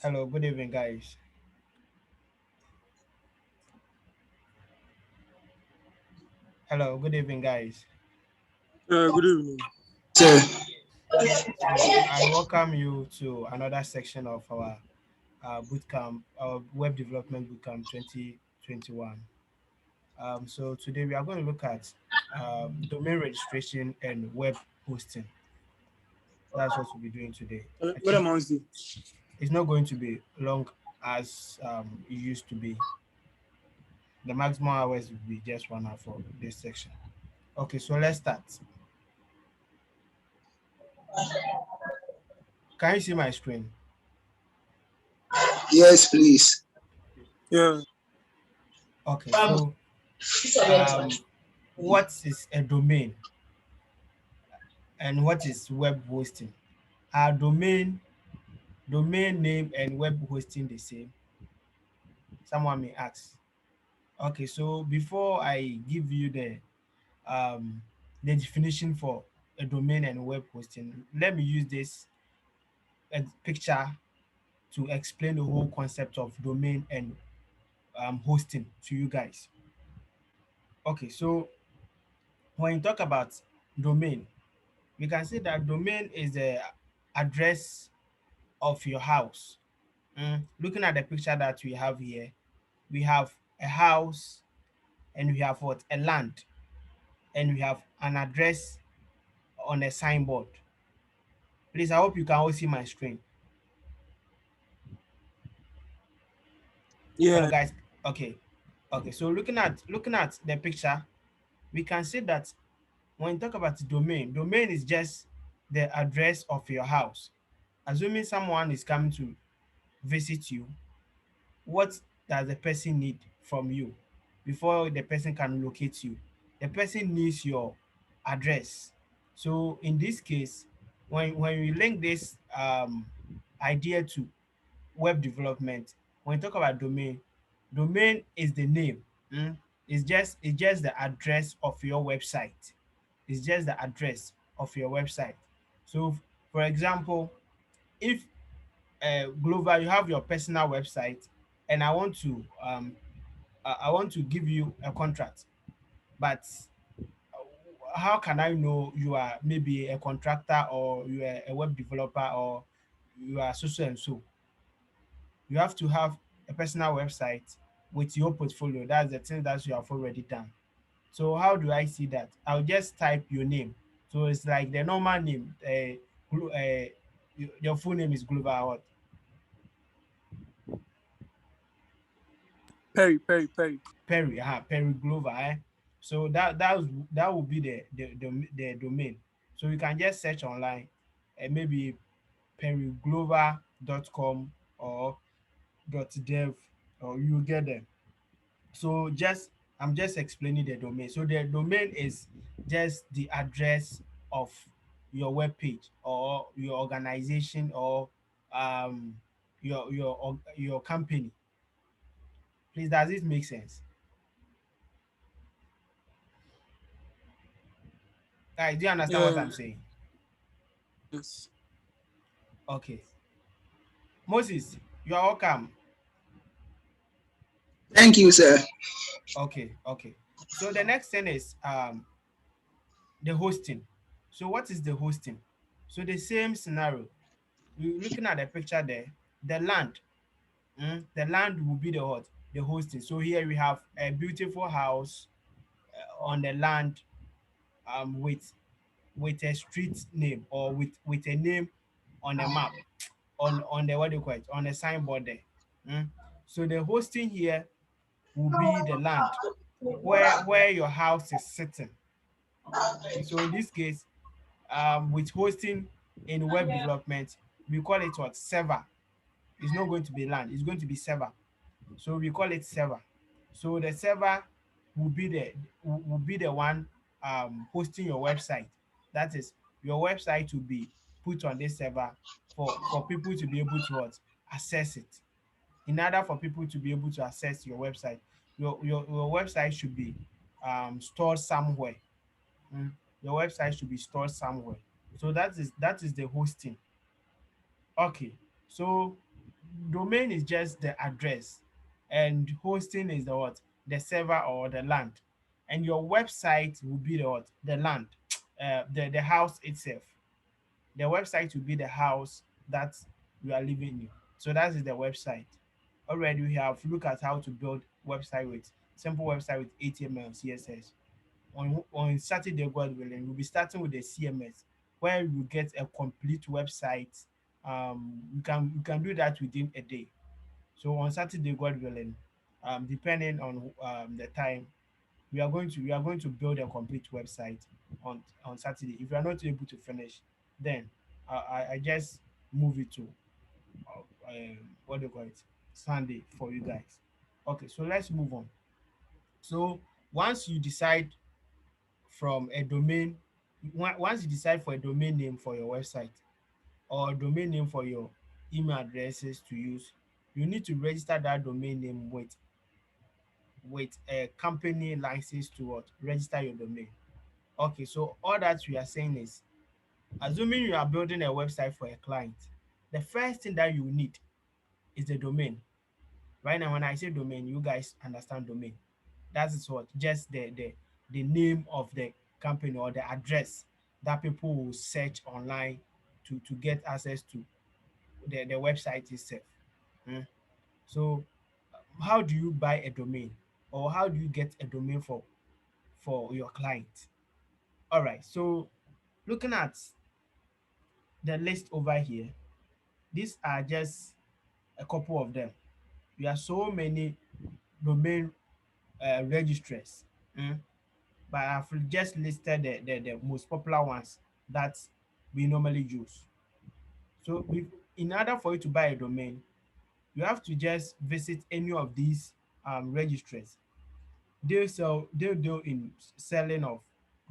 Hello, good evening, guys. Hello, good evening, guys. Good evening. So, So I welcome you to another section of our bootcamp, our web development bootcamp 2021. So today we are going to look at domain registration and web hosting. That's what we'll be doing today. I What think am I saying? it's not going to be long as it used to be. The maximum hours will be just 1 hour for this section. Okay, so let's start. Can you see my screen? yes, please. Yeah. Okay, so um, what is a domain and what is web hosting? Are domain name and web hosting the same? Someone may ask. Okay, so before I give you the definition for a domain and web hosting, let me use this picture to explain the whole concept of domain and hosting to you guys. Okay, so when you talk about domain, we can say that domain is the address of your house. Looking at the picture that we have here, we have a house and we have what? A land, and we have an address on a signboard. Please, I hope you can all see my screen. Hello, Yeah. guys. Okay, okay. So looking at the picture, we can see that when you talk about domain is just the address of your house. Assuming someone is coming to visit you, what does the person need from you before the person can locate you? The person needs your address. So in this case, when we link this idea to web development, when we talk about domain is the name. It's just the address of your website. It's just the address of your website. So for example, if Glover, you have your personal website, and I want to give you a contract, but how can I know you are maybe a contractor or you are a web developer or you are so and so? You have to have a personal website with your portfolio. That's the thing that you have already done. So how do I see that? I'll just type your name. So it's like the normal name. Your full name is Glover what? Perry. Perry, Perry Glover. So that would be the domain. So you can just search online, maybe perryglover.com or .dev, or you get them. So just I'm just explaining the domain. So the domain is just the address of your web page or your organization or um your company. Please, does this make sense? Guys, do you understand what Yeah. I'm saying? Yes. Okay. Moses, you are welcome. Thank you, sir. Okay, okay. So the next thing is the hosting. So what is the hosting? So the same scenario. We looking at the picture there, the land. The land will be the what? The hosting. So here we have a beautiful house on the land with a street name or with a name on a map on the what do you call it on a signboard there. So the hosting here will be the land where your house is sitting. So in this case, with hosting in web development, we call it what? Server. It's not going to be land, it's going to be server. So we call it server. So the server will be the one hosting your website. That is, your website will be put on this server for people to be able to what? Access it. In order for people to be able to access your website, your website should be stored somewhere. Mm. Your website should be stored somewhere. So that is the hosting. Okay. So Domain is just the address, and hosting is the what? The server or the land. And your website will be the what? The land, the house itself. The website will be the house that you are living in. So that is the website. Already we have looked at how to build website with simple website with HTML, CSS. On Saturday, God willing, we'll be starting with the CMS, where you get a complete website. You can do that within a day. So on Saturday, God willing, depending on the time, we are going to build a complete website on Saturday. If you are not able to finish, then I just move it to what do you call it, Sunday for you guys. Okay, so let's move on. So once you decide from a domain, once you decide for a domain name for your website or domain name for your email addresses to use, you need to register that domain name with a company license to what? Register your domain. Okay, so all that we are saying is, assuming you are building a website for a client, the first thing that you need is the domain. Right now, when I say domain, you guys understand domain. That is what? Just the name of the company or the address that people will search online to get access to the website itself. Mm. So how do you buy a domain, or how do you get a domain for your client? All right, so looking at the list over here, these are just a couple of them. There are so many domain registries, mm, but I've just listed the most popular ones that we normally use. So in order for you to buy a domain, you have to just visit any of these registries. They deal in selling of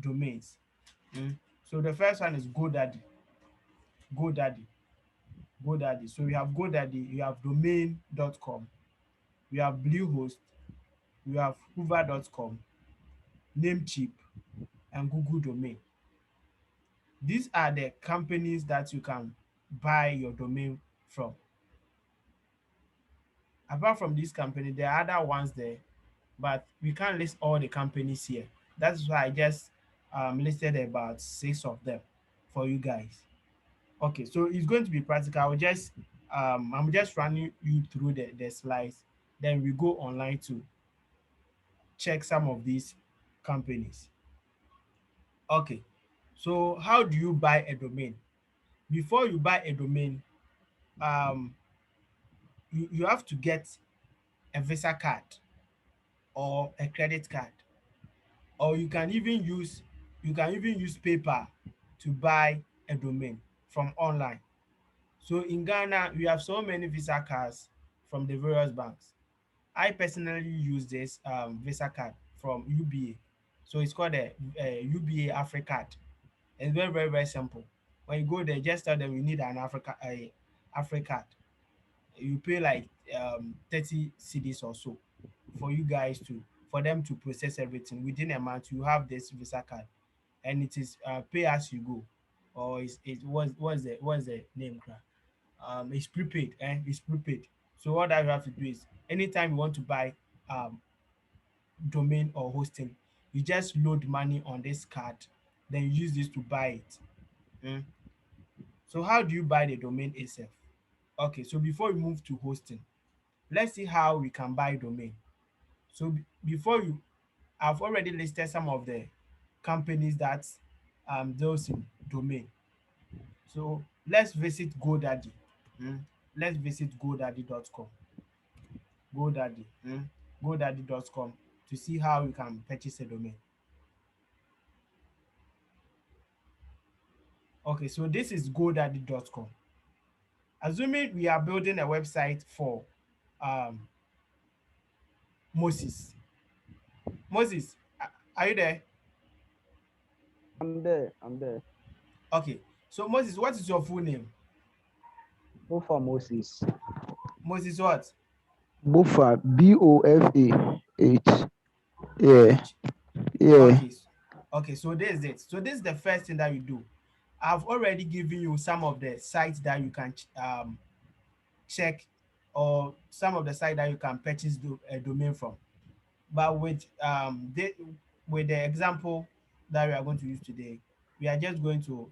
domains. Mm. So the first one is GoDaddy. GoDaddy. GoDaddy. So we have GoDaddy, you have domain.com, we have Bluehost, we have Hoover.com, Namecheap, and Google Domain. These are the companies that you can buy your domain from. Apart from this company, there are other ones there, but we can't list all the companies here. That's why I just listed about 6 of them for you guys. Okay, so it's going to be practical. I'm just running you through the slides. Then we go online to check some of these companies. Okay, so how do you buy a domain? Before you buy a domain, um, you have to get a Visa card or a credit card, or you can even use paper to buy a domain from online. So in Ghana, we have so many Visa cards from the various banks. I personally use this Visa card from UBA. So it's called a UBA Africard. It's very, very, very simple. When you go there, just tell them you need an Africard. You pay like 30 cedis or so for you guys to for them to process everything within a month. You have this Visa card, and it is pay as you go, or what's the name, crap? It's prepaid, it's prepaid. So all that you have to do is anytime you want to buy um domain or hosting, you just load money on this card, then you use this to buy it. Mm. So how do you buy the domain itself? Okay, so before we move to hosting, let's see how we can buy domain. So before you, I've already listed some of the companies that deals in domain. So let's visit GoDaddy. Mm. Let's visit GoDaddy.com. GoDaddy. GoDaddy.com to see how you can purchase a domain. Okay, so this is GoDaddy.com. Assuming we are building a website for um, Moses. Moses, are you there? I'm there. I'm there. Okay, so Moses, what is your full name? Bofa Moses. Moses what? Bofa Bofa. Yeah. H. Yeah. Okay, okay, so this is it. So this is the first thing that you do. I've already given you some of the sites that you can check or some of the site that you can purchase a domain from. But with the example that we are going to use today, we are just going to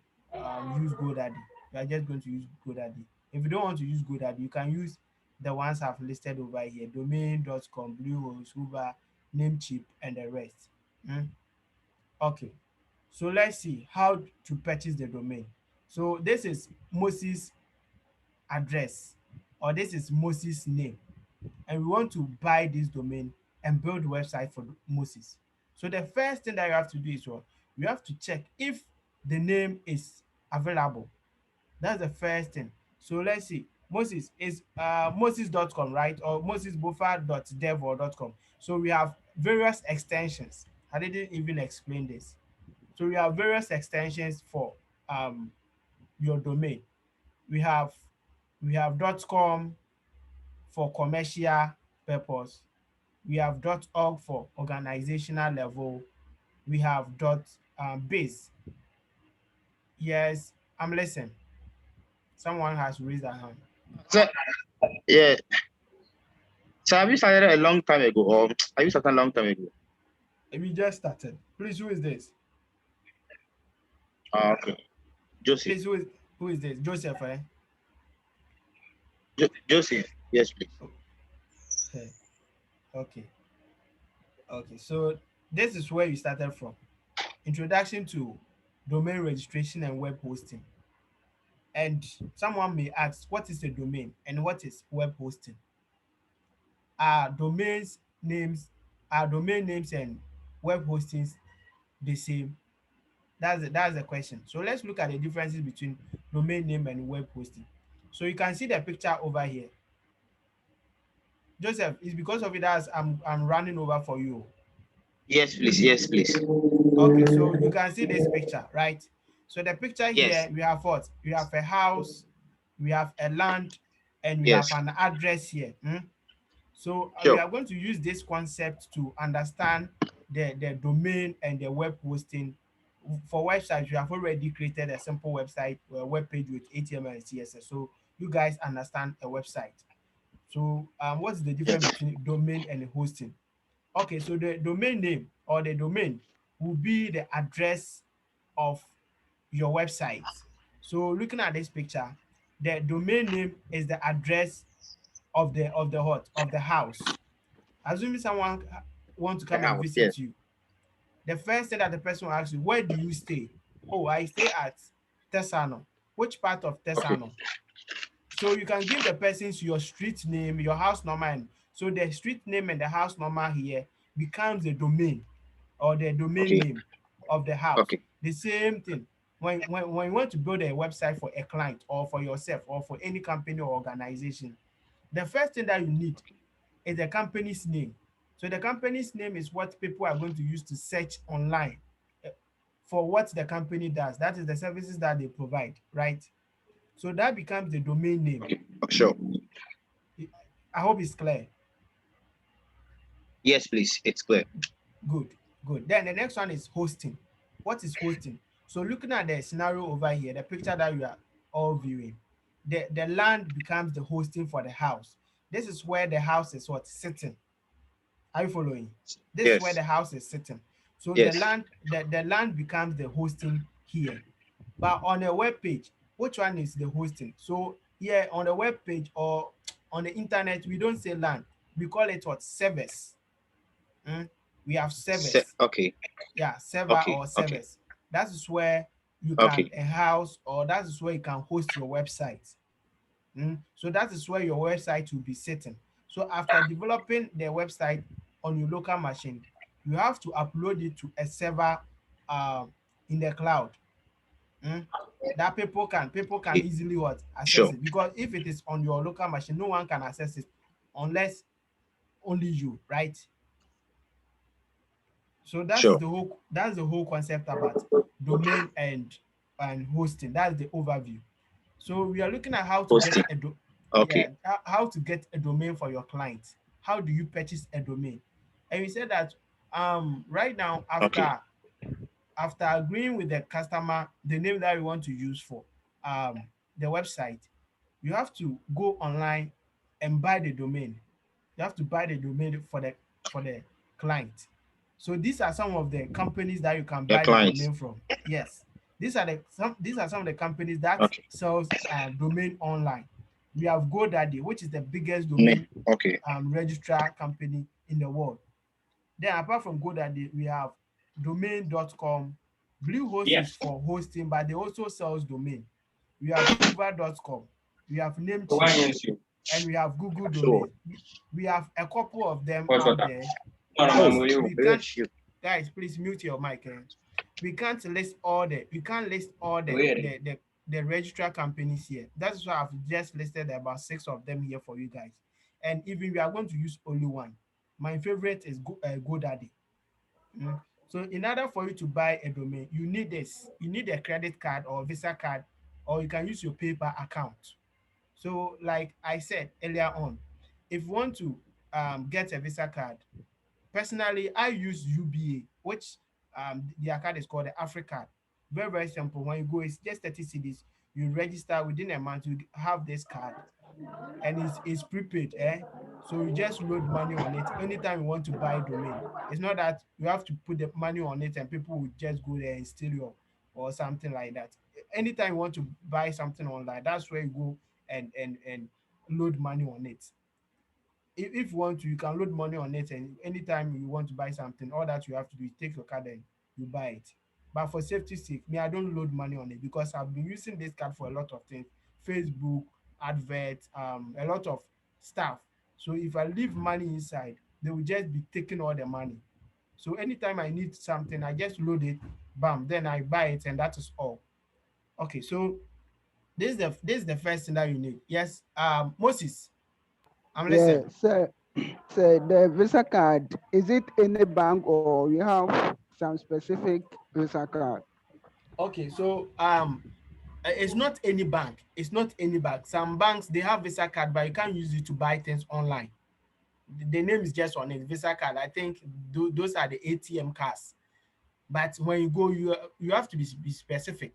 use GoDaddy. We are just going to use GoDaddy. If you don't want to use GoDaddy, you can use the ones I've listed over here: domain.com, Bluehost, Hoover, Namecheap, and the rest. Mm? Okay, so let's see how to purchase the domain. So this is Moses' address, or this is Moses' name, and we want to buy this domain and build a website for Moses. So the first thing that you have to do is what? You have to check if the name is available. That's the first thing. So let's see. Moses is moses.com, right? Or mosesbofa.dev or .com. So we have various extensions. I didn't even explain this. So we have various extensions for um, your domain. We have .com for commercial purpose. We have .org for organizational level. We have .biz. Yes, I'm listening. Someone has raised their hand. So, yeah. So have you started a long time ago, or have you started a long time ago? We just started. Please, who is this? Okay. Joseph. Please, who is this? Joseph, eh? Joseph. Yes, please. Okay. Okay. Okay. So this is where you started from. Introduction to domain registration and web hosting. And someone may ask, what is a domain and what is web hosting? Are domains names are domain names and web hostings the same? That's the question. So let's look at the differences between domain name and web hosting. So you can see the picture over here. Joseph, it's because of it that I'm running over for you. Yes, please. Yes, please. Okay, so you can see this picture, right? So the picture Yes. here, we have what? We have a house, we have a land, and we have Yes. an address here. So we Sure. are going to use this concept to understand the domain and the web hosting. For websites, we have already created a simple website, a web page with HTML and CSS. So you guys understand a website. So what's the difference Yes. between domain and hosting? Okay, so the domain name or the domain will be the address of your website. So looking at this picture, the domain name is the address of the house. Assuming someone want to The come and house. Yes. visit you, the first thing that the person will ask you, where do you stay? Oh, I stay at Tesano. Which part of Okay. Tesano? So you can give the persons your street name, your house number, and so the street name and the house number here becomes the domain or the domain Okay. name of the house. Okay. The same thing. When you want to build a website for a client or for yourself or for any company or organization, the first thing that you need is the company's name. So the company's name is what people are going to use to search online for what the company does. That is the services that they provide, right? So that becomes the domain name. Okay. Sure. I hope it's clear. Yes, please. It's clear. Good, good. Then the next one is hosting. What is hosting? So looking at the scenario over here, the picture that you are all viewing, the land becomes the hosting for the house. This is where the house is what sitting. Are you following? This is where Yes. the house is sitting. So Yes. the land becomes the hosting here. But on a web page, which one is the hosting? So here on the web page or on the internet, we don't say land. We call it what? Servers. Mm? We have servers. Okay. Yeah, server Okay. or Okay. servers. That is where you can Okay. house or that is where you can host your website. So that is where your website will be sitting. So after developing the website on your local machine, you have to upload it to a server uh, in the cloud. mm, that people can Okay. easily what access Sure. it, because if it is on your local machine, no one can access it unless only you, right? So Sure. that's the whole concept about domain and hosting. That's the overview. So we are looking at how to get Hosting. yeah, Okay. how to get a domain for your clients. How do you purchase a domain? And we said that right now, Okay. after agreeing with the customer the name that we want to use for the website, you have to go online and buy the domain. You have to buy the domain for the client. So these are some of the companies that you can Your buy the clients. domain from. Yes, these are some of the companies that Okay. sells domain online. We have GoDaddy, which is the biggest domain Okay. registrar company in the world. Then apart from GoDaddy, we have domain.com. Bluehost is for hosting, but they also sells domain. We have Fiverr.com. We have Namecheap, and we have Google So, Domain. We have a couple of them Hot out water. there, No, no, but no, no. we can't. Guys, please mute your mic. We can't list all the registrar companies here. That's why I've just listed about 6 of them here for you guys. And even we are going to use only one. My favorite is GoDaddy. Mm. So in order for you to buy a domain, you need this. You need a credit card or Visa card, or you can use your paper account. So like I said earlier on, if you want to get a Visa card, personally, I use UBA, which their card is called the Africard. Very, very simple. When you go, it's just 30 CDs. You register within a month, you have this card, and it's prepaid, eh? So you just load money on it anytime you want to buy a domain. It's not that you have to put the money on it and people will just go there and steal your or something like that. Anytime you want to buy something online, that's where you go and load money on it. If you want to, you can load money on it, and anytime you want to buy something, all that you have to do is take your card and you buy it. But for safety sake, me, I don't load money on it because I've been using this card for a lot of things: Facebook, adverts, a lot of stuff. So if I leave money inside, they will just be taking all the money. So anytime I need something, I just load it, bam, then I buy it, and that is all. Okay, so this is the first thing that you need. Yes, Moses, I'm Yeah, listening. so the Visa card, is it any bank or you have some specific Visa card? Okay, so it's not any bank. It's not any bank. Some banks they have Visa card, but you can't use it to buy things online. The name is just on it, Visa card. I think those are the ATM cards. But when you go, you have to be specific.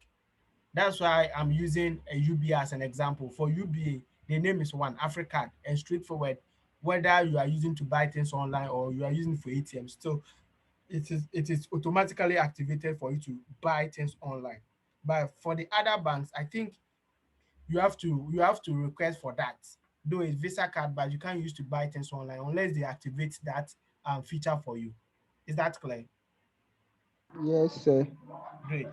That's why I'm using a UBA as an example. For UBA, the name is one Africard and straightforward. Whether you are using to buy things online or you are using for ATM, still it is automatically activated for you to buy things online. But for the other banks, I think you have to request for that. Though it's Visa card, but you can't use to buy things online unless they activate that feature for you. Is that clear? Yes, sir. Great.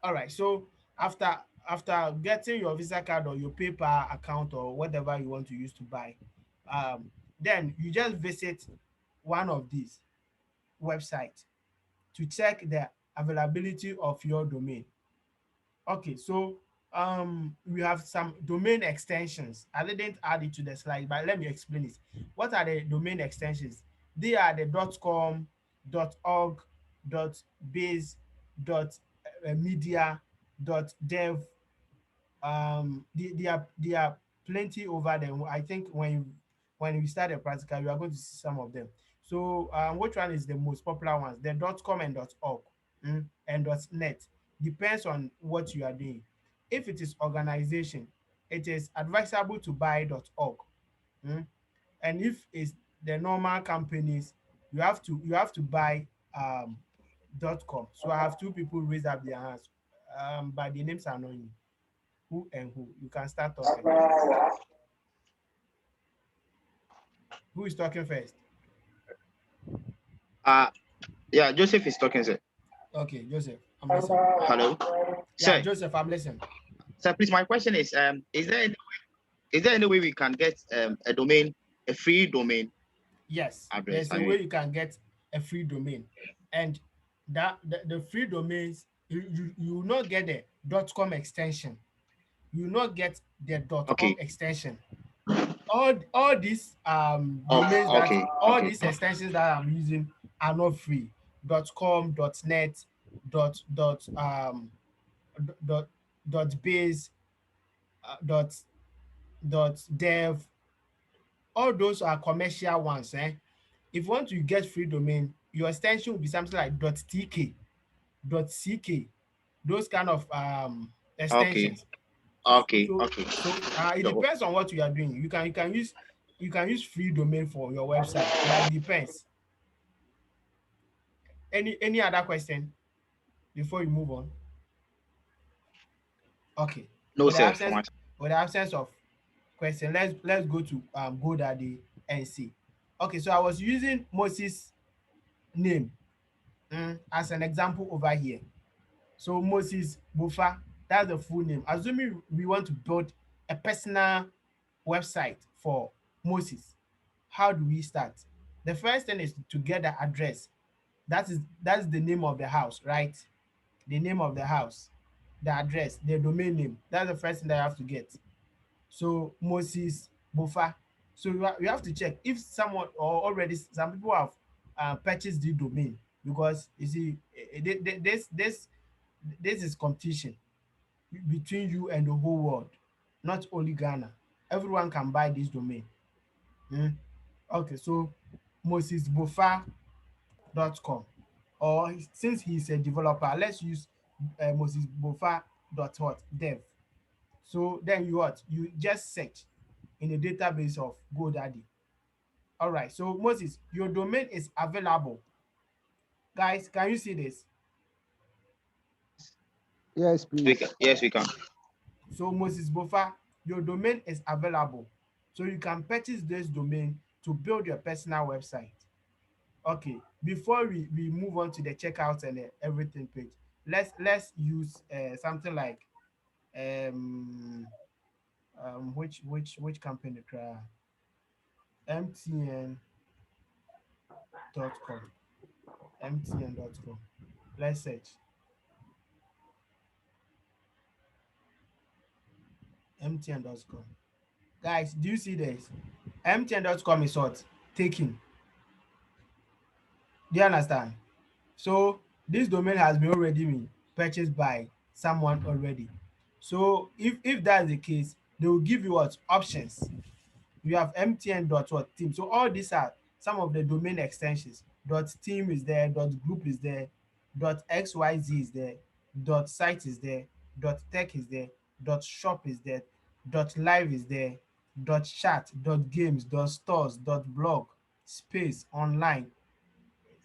All right. So after getting your Visa card or your paper account or whatever you want to use to buy, um, then you just visit one of these websites to check the availability of your domain. Okay, so we have some domain extensions. I didn't add it to the slide, but let me explain it. What are the domain extensions? They are the .com, .org, .biz, .media, .dev. There are plenty over there. I think when we start the practical, you are going to see some of them. So which one is the most popular ones? The .com and .org, and .net. Depends on what you are doing. If it is organization, it is advisable to buy .org. mm, and if it's the normal companies, you have to buy um, .com. So I have two people raise up their hands, but the names are annoying. Who and who? You can start talking. Who is talking first? Uh, yeah, Joseph is talking, sir. Okay, Joseph, I'm listening. Hello. Yeah, Sir, Joseph, I'm listening. sir, please, my question is there any way we can get a domain, a free domain Yes, address? there's a way you can get a free domain, and that the free domains you will not get the .com extension. You will not get the .org Okay. extension. All these Oh, domains that okay. all Okay. these extensions that I'm using are not free. .com, .net, dot dot .biz, dot .dev. All those are commercial ones. If you want to get free domain, your extension will be something like .tk, .ck, those kind of Okay. extensions. Okay. So Okay. it So, depends on what you are doing. You can use you can use free domain for your website, but it depends. Any other question before you move on? Okay. No, With the sir. absence of question, let's go to GoDaddy and see. Okay, so I was using Moses name as an example over here. So Moses Bofa, that's the full name. Assuming we want to build a personal website for Moses, how do we start? The first thing is to get the address. That's the name of the house, right? The name of the house, the address, the domain name. That's the first thing that you have to get. So Moses Bofa. So you have to check if someone or already some people have purchased the domain, because you see this is competition between you and the whole world, not only Ghana. Everyone can buy this domain. Mm. Okay, so mosesbofa.com, or since he's a developer, let's use mosesbofa dot what dev. So then you just search in the database of GoDaddy. All right, so Moses, your domain is available. Guys, can you see this? Yes, We please. can. Yes, we can. So Moses Bofa, your domain is available. So you can purchase this domain to build your personal website. Okay, before we move on to the checkout and everything page, let's use something like um which company mtn.com. mtn.com. Let's search mtn.com. Guys, do you see this? mtn.com is what? Taking. Do you understand? So this domain has been already been purchased by someone already. So if that's the case, they will give you what? Options. You have mtn dot what team. So all these are some of the domain extensions. Dot team is there, dot group is there, dot xyz is there, dot site is there, dot tech is there, dot shop is there, dot live is there, dot chat, dot games, dot stores, dot blog, space, online,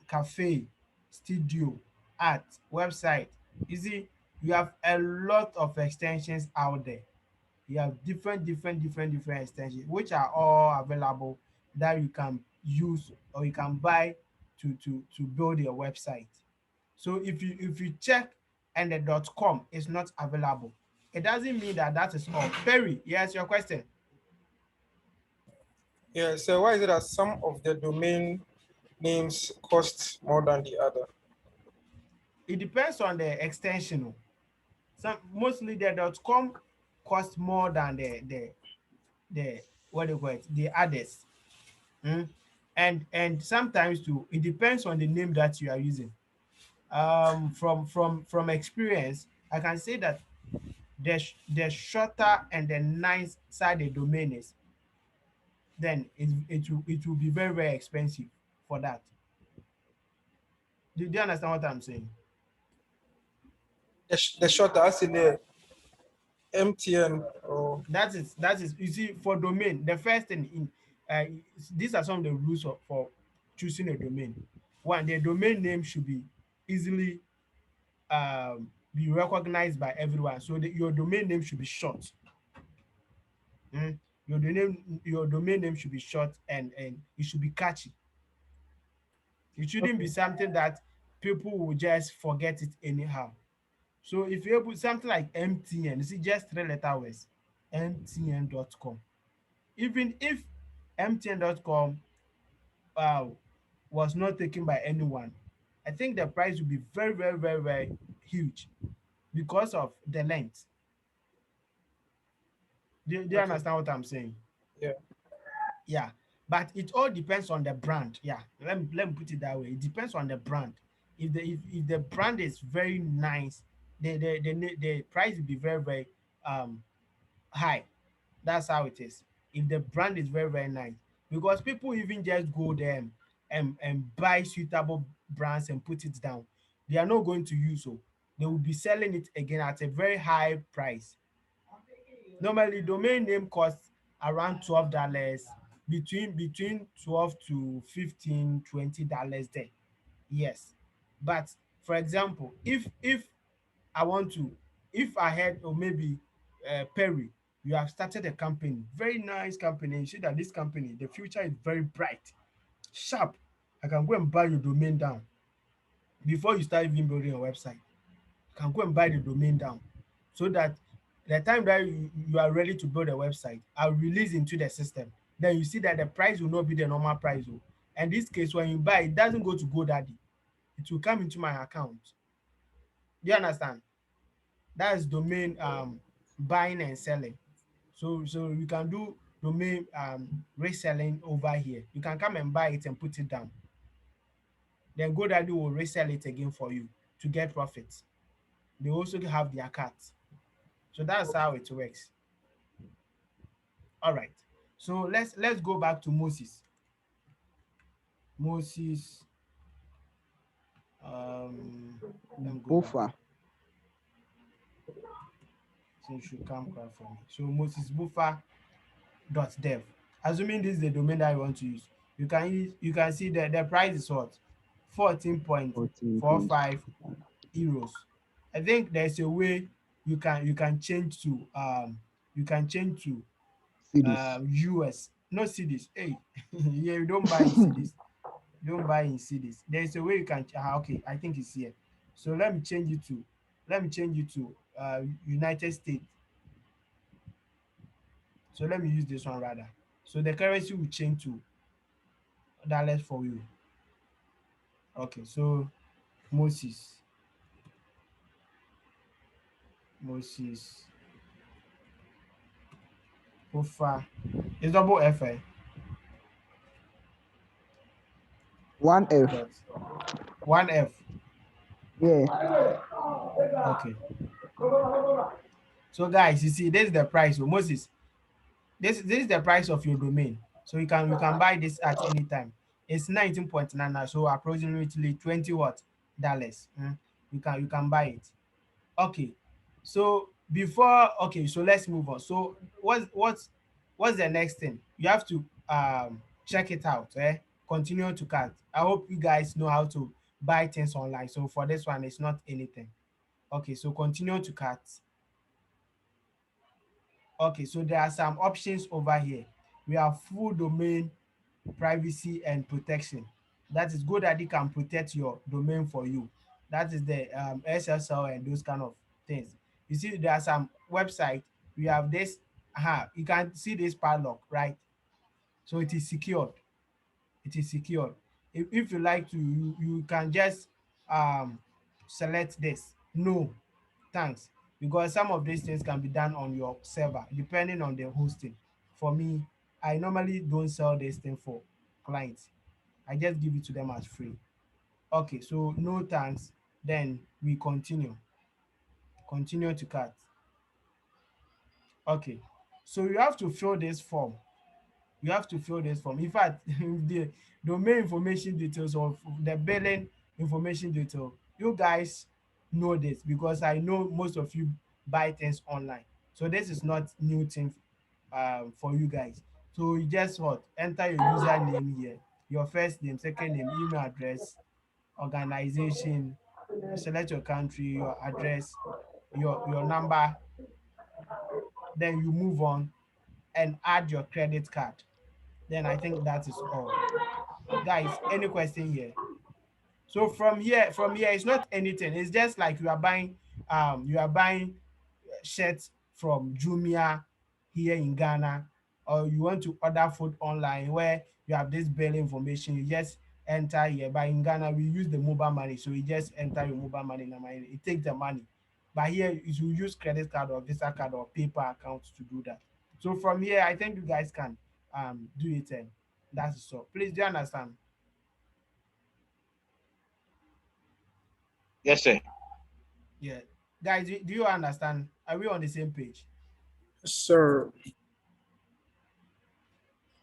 cafe, studio, art, website. You see, you have a lot of extensions out there. You have different extensions which are all available that you can use or you can buy to build your website. So if you check and the .com is not available, it doesn't mean that that is all. Perry, yes, your question. Yeah. So why is it that some of the domain names cost more than the other? It depends on the extension. Some mostly the .com cost more than the what do you call it, the others. Mm? And sometimes too, it depends on the name that you are using. From experience, I can say that the shorter and the nice side the domain is, then it will be very expensive for that. Do you understand what I'm saying? The shorter, as in the MTN or That is you see, for domain, the first thing in uh, these are some of the rules for choosing a domain. One, the domain name should be easily be recognized by everyone. So your domain name should be short. Mm. Your domain name should be short, and it should be catchy. It shouldn't be okay. something that people will just forget it anyhow. So if you put something like MTN, you see just three-letter words, mtn.com. Even if mtn.com uh, was not taken by anyone, I think the price would be very huge because of the length. Do you Okay. understand what I'm saying? Yeah. Yeah, but it all depends on the brand. Yeah, let me put it that way. It depends on the brand. If the brand is very nice, the price will be very um high. That's how it is. If the brand is very nice, because people even just go there and buy suitable brands and put it down, they are not going to use, so they will be selling it again at a very high price. Normally domain name costs around $12, between 12 to 15, $20 there. Yes. But for example, if I want to, if I had, or maybe Perry, you have started a company, very nice company. You see that this company, the future is very bright, sharp. I can go and buy your domain down before you start even building a website. You can go and buy the domain down, so that the time that you are ready to build a website, I'll release into the system. Then you see that the price will not be the normal price. Oh. And this case, when you buy, it doesn't go to GoDaddy. It will come into my account. Do you understand? That's domain buying and selling. So you can do domain reselling over here. You can come and buy it and put it down. Then GoDaddy will resell it again for you to get profits. They also have their cut. So that's how it works. All right. So let's go back to Moses. Moses. Let me go back. Buffer. So it should come correct for me. So Moses Buffer .dev. Assuming this is the domain that you want to use, you can see that the price is what, 14.45 14.25 euros. I think there's a way you can change to cities. US, not cities. Hey, yeah, you don't buy in cities. You don't buy in cities. There's a way you can. Okay, I think it's here. So let me change it to United States. So let me use this one rather. So the currency will change to dollars for you. Okay, so Moses, Moses, Ofa. It's double F, eh? One F. Dot one F. Yeah. Okay. So guys, you see, this is the price. So Moses, this is the price of your domain. So you can buy this at any time. It's 19.9 now, so approximately 20 what dollars. You can buy it. Okay. So before, okay, so let's move on. So what's the next thing? You have to check it out. Continue to cart. I hope you guys know how to buy things online. So for this one, it's not anything. Okay, so continue to cart. Okay, so there are some options over here. We have full domain privacy and protection. That is GoDaddy can protect your domain for you. That is the SSL and those kind of things. You see, there are some website. We have this. You can see this padlock, right? So it is secured. It is secured. If you like to, you can just um, select this. No, thanks. Because some of these things can be done on your server, depending on the hosting. For me, I normally don't sell this thing for clients. I just give it to them as free. Okay, so no thanks. Then we continue. Continue to cut. Okay, so you have to fill this form. You have to fill this form. In fact, the domain information details of the billing information detail, you guys know this because I know most of you buy things online. So this is not new thing for you guys. So you just what, enter your username here, your first name, second name, email address, organization, select your country, your address, your number, then you move on and add your credit card. Then I think that is all. Guys, any question here? So from here, it's not anything. It's just like you are buying shirts from Jumia here in Ghana, or you want to order food online where you have this bill information. You just enter here. But in Ghana, we use the mobile money, so you just enter your mobile money number. It takes the money. But here, you use credit card or Visa card or PayPal account to do that. So from here, I think you guys can do it. And that's so. Please, do you understand? Yes, sir. Yeah. Guys, do you understand? Are we on the same page? Sir.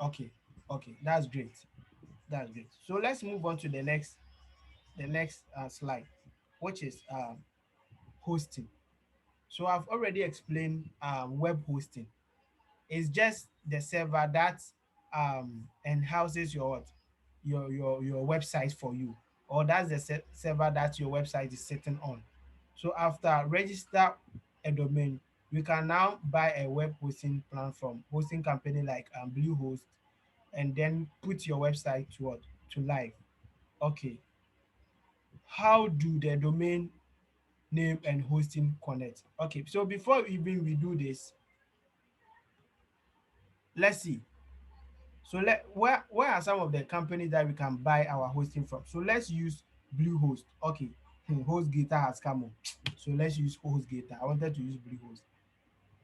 Okay. Okay. That's great. That's great. So let's move on to the next slide, which is hosting. So I've already explained web hosting. It's just the server that and houses your what? Your website for you, or that's the server that your website is sitting on. So after register a domain, we can now buy a web hosting plan from hosting company like Bluehost, and then put your website to what? To live. Okay, how do the domain name and hosting connect? Okay, so before even we do this, let's see. So where are some of the companies that we can buy our hosting from? So let's use Bluehost. Okay, HostGator has come on. So let's use HostGator. I wanted to use Bluehost.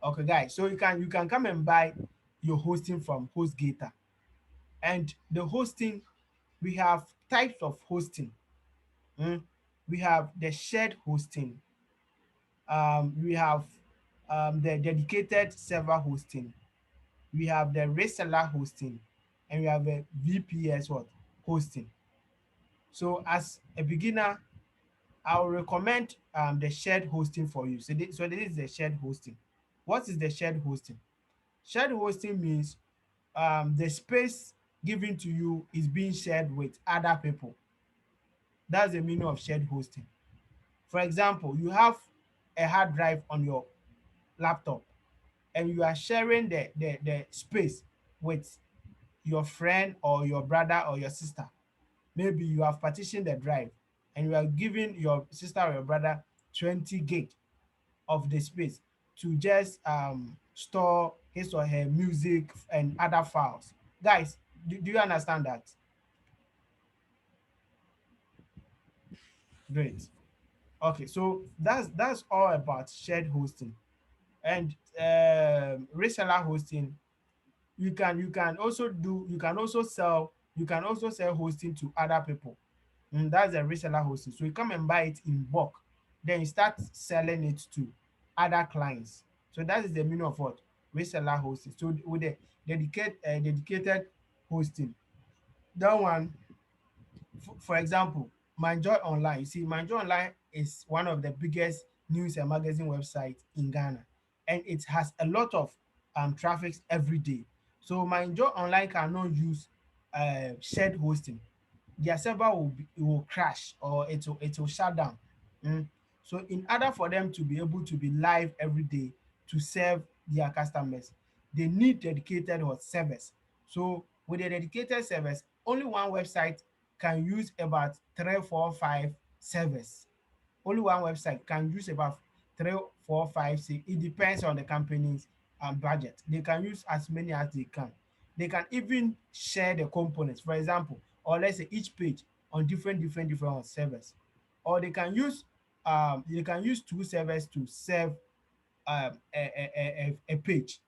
Okay, guys. So you can come and buy your hosting from HostGator. And the hosting, we have types of hosting. Mm. We have the shared hosting. We have the dedicated server hosting. We have the reseller hosting, and we have a VPS what? Hosting. So as a beginner, I will recommend the shared hosting for you. So this is the shared hosting. What is the shared hosting? Shared hosting means the space given to you is being shared with other people. That's the meaning of shared hosting. For example, you have a hard drive on your laptop, and you are sharing the space with your friend or your brother or your sister. Maybe you have partitioned the drive, and you are giving your sister or your brother 20 gig of the space to just store his or her music and other files. Guys, do you understand that? Great. Okay, so that's all about shared hosting. And reseller hosting, you can also sell hosting to other people. That's a reseller hosting. So you come and buy it in bulk, then you start selling it to other clients. So that is the meaning of what? Reseller hosting. So with the dedicated hosting, that one, for example, Manjoy Online. You see, Manjoy Online is one of the biggest news and magazine websites in Ghana, and it has a lot of traffic every day. So Manjoy Online cannot use shared hosting. Their server will crash, or it will shut down. Mm. So in order for them to be able to be live every day to serve their customers, they need dedicated servers. So with the dedicated servers, only one website can use about 3, 4, 5 servers. Only one website can use about 3, 4, 5. Say it depends on the company's budget. They can use as many as they can. They can even share the components, for example, or let's say each page on different servers. Or they can use 2 servers to serve a page.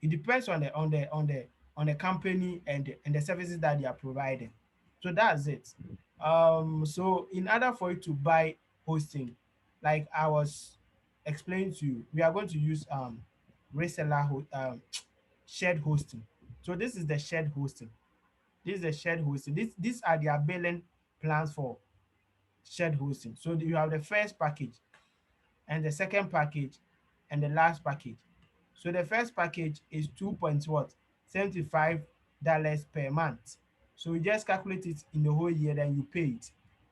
It depends on the company and the services that they are providing. So that's it. So in order for you to buy hosting, like I was explaining to you, we are going to use shared hosting. So this is the shared hosting. These are their billing plans for shared hosting. So you have the first package, and the second package, and the last package. So the first package is 2.75 dollars per month. So you just calculate it in the whole year, then you pay it.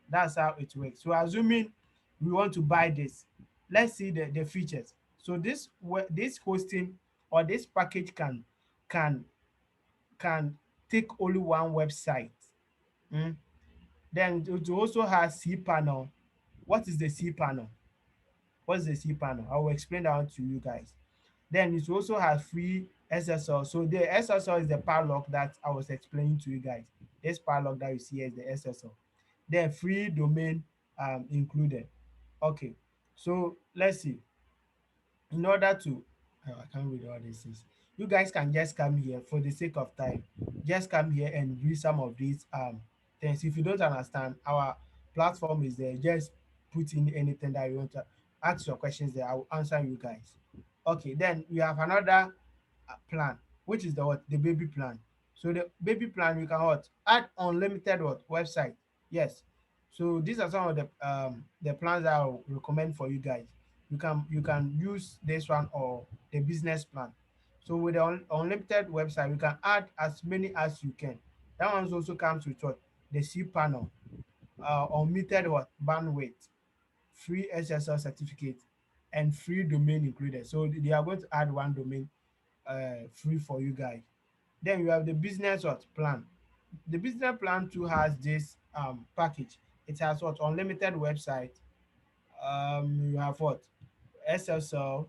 That's how it works. So assuming we want to buy this, let's see the features. So this hosting, or this package, can can take only one website. Mm. Then it also has cPanel. What is the cPanel? What's the cPanel? I will explain that one to you guys. Then it also has free SSL. So the SSL is the padlock that I was explaining to you guys. This padlock that you see here is the SSL. Then free domain included. Okay, so let's see. In order to, I can't read all these things. You guys can just come here for the sake of time. Just come here and read some of these things. If you don't understand, our platform is there. Just put in anything that you want to ask your questions there. I will answer you guys. Okay, then we have another plan, which is the baby plan. So the baby plan, you can what? Add unlimited website. Yes. So these are some of the plans that I will recommend for you guys. You can use this one or the business plan. So with the unlimited website, you can add as many as you can. That one also comes with what? The cPanel, unlimited what? Bandwidth, free SSL certificate, and free domain included. So they are going to add one domain free for you guys. Then you have the business what plan. The business plan too has this package. It has what? Unlimited website. You have what? SSL,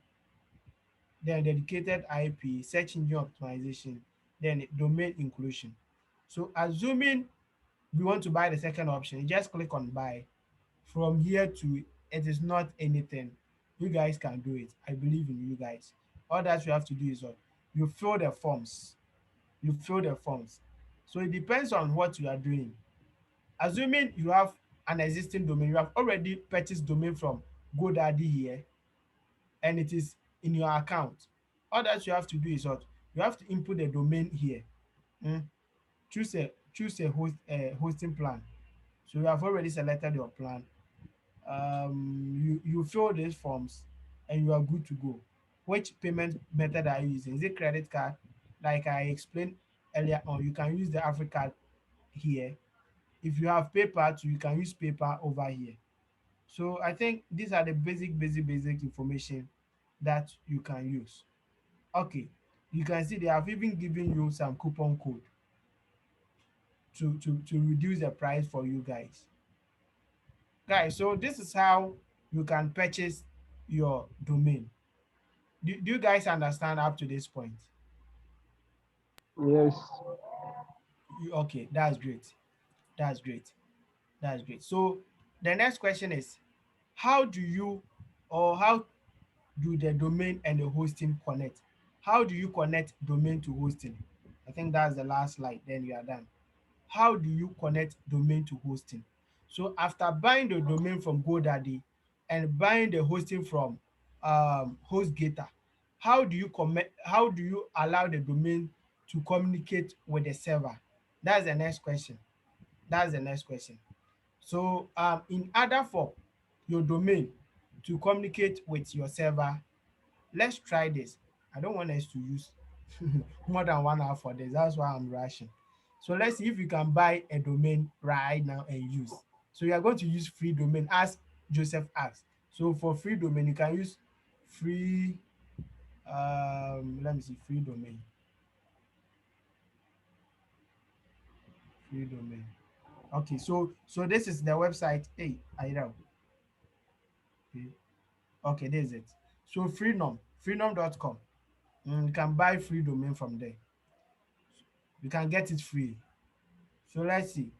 then dedicated IP, search engine optimization, then domain inclusion. So assuming we want to buy the second option, you just click on buy. From here to it is not anything. You guys can do it. I believe in you guys. All that you have to do is what? You fill the forms. You fill the forms. So it depends on what you are doing. Assuming you have an existing domain, you have already purchased domain from GoDaddy here, and it is in your account. All that you have to do is what? You have to input the domain here. Mm. Choose a hosting plan. So you have already selected your plan. You fill these forms and you are good to go. Which payment method are you using? Is it credit card? Like I explained earlier on, you can use the Africa here. If you have PayPal too, you can use PayPal over here. So I think these are the basic information that you can use. Okay, you can see they have even given you some coupon code to reduce the price for you guys. Guys, so this is how you can purchase your domain. Do you guys understand up to this point? Yes. Okay, that's great. That's great. That's great. So the next question is, how do you or how do the domain and the hosting connect? How do you connect domain to hosting? I think that's the last slide, then you are done. How do you connect domain to hosting? So after buying the domain from GoDaddy and buying the hosting from HostGator, how do you allow the domain to communicate with the server? That's the next question. That's the next question. So in order for your domain to communicate with your server, let's try this. I don't want us to use more than 1 hour for this. That's why I'm rushing. So let's see if you can buy a domain right now and use. So you are going to use free domain as Joseph asked. So for free domain, you can use free, let me see, free domain. Free domain. Okay, so this is the website. Hey, I know. Okay, okay, this is it. So freenom.com. You can buy free domain from there. You can get it free. So let's see.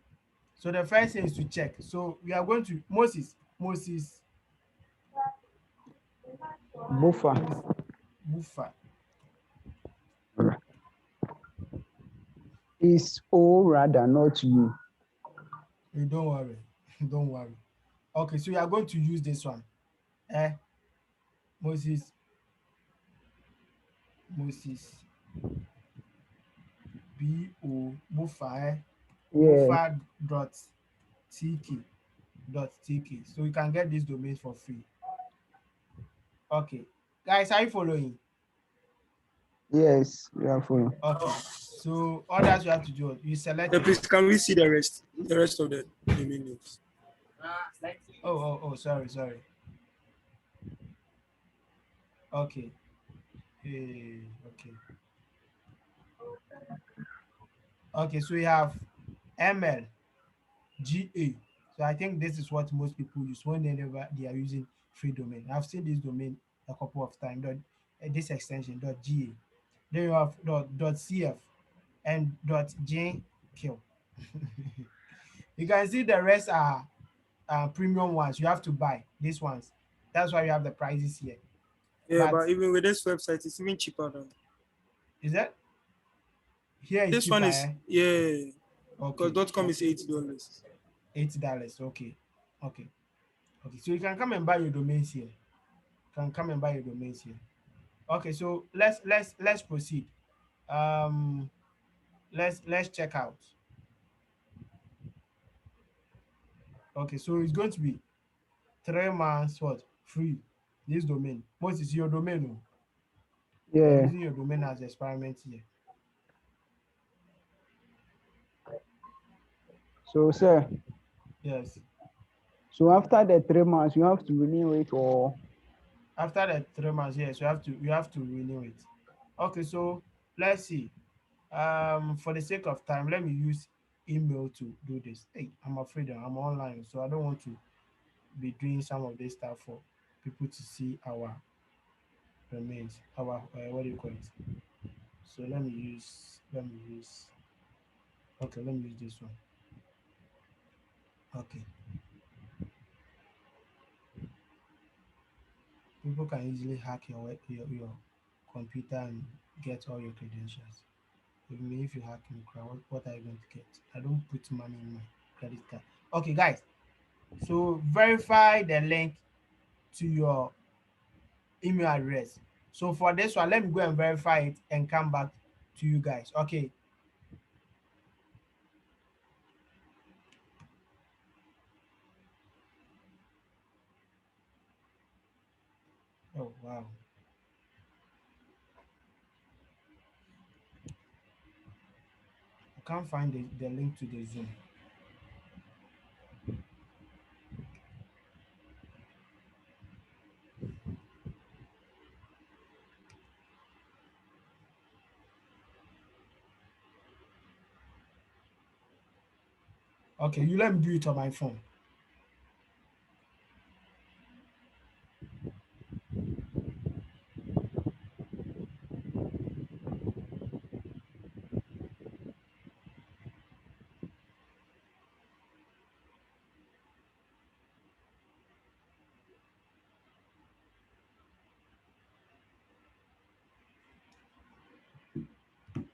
So the first thing is to check. So we are going to Moses, Buffer. Moses Buffer. Is O rather, not you. You don't worry. Don't worry. Okay, so you are going to use this one. Eh? Moses Moses Buffer, Yeah. Buffer tk. So you can get this domain for free. Okay. Guys, are you following? Yes. We are following. Okay. So all that you have to do, you select Yeah, it. please, can we see the rest of the domain names? Sorry. Okay. Okay. Okay, so we have ML, GA. So I think this is what most people use whenever they are using free domain. I've seen this domain a couple of times, this extension, .ga. Then you have .cf and .jkill. You can see the rest are premium ones. You have to buy these ones. That's why you have the prices here. Yeah, But but even with this website, it's even cheaper than is that here is this one cheaper, is. eh? Yeah, Okay, because .com is $80. $80. Okay. So you can come and buy your domains here. Can come and buy your domains here. Okay, so let's proceed. Um, let's check out. Okay, so it's going to be 3 months what free. This domain. What is your domain? Oh? You're Yeah. using your domain as experiment here. So, sir, Yes. so after the 3 months, you have to renew it or After the 3 months, yes, you have to renew it. Okay, so let's see. For the sake of time, let me use email to do this. Hey, I'm afraid that I'm online, so I don't want to be doing some of this stuff for people to see our remains, our what do you call it? So let me use. Okay, let me use this one. Okay, people can easily hack your computer and get all your credentials. Even if you hack me, what are you going to get? I don't put money in my credit card. Okay, guys. So verify the link to your email address. So for this one, let me go and verify it and come back to you guys. Okay. Oh wow. I can't find the link to the Zoom. Okay, you let me do it on my phone.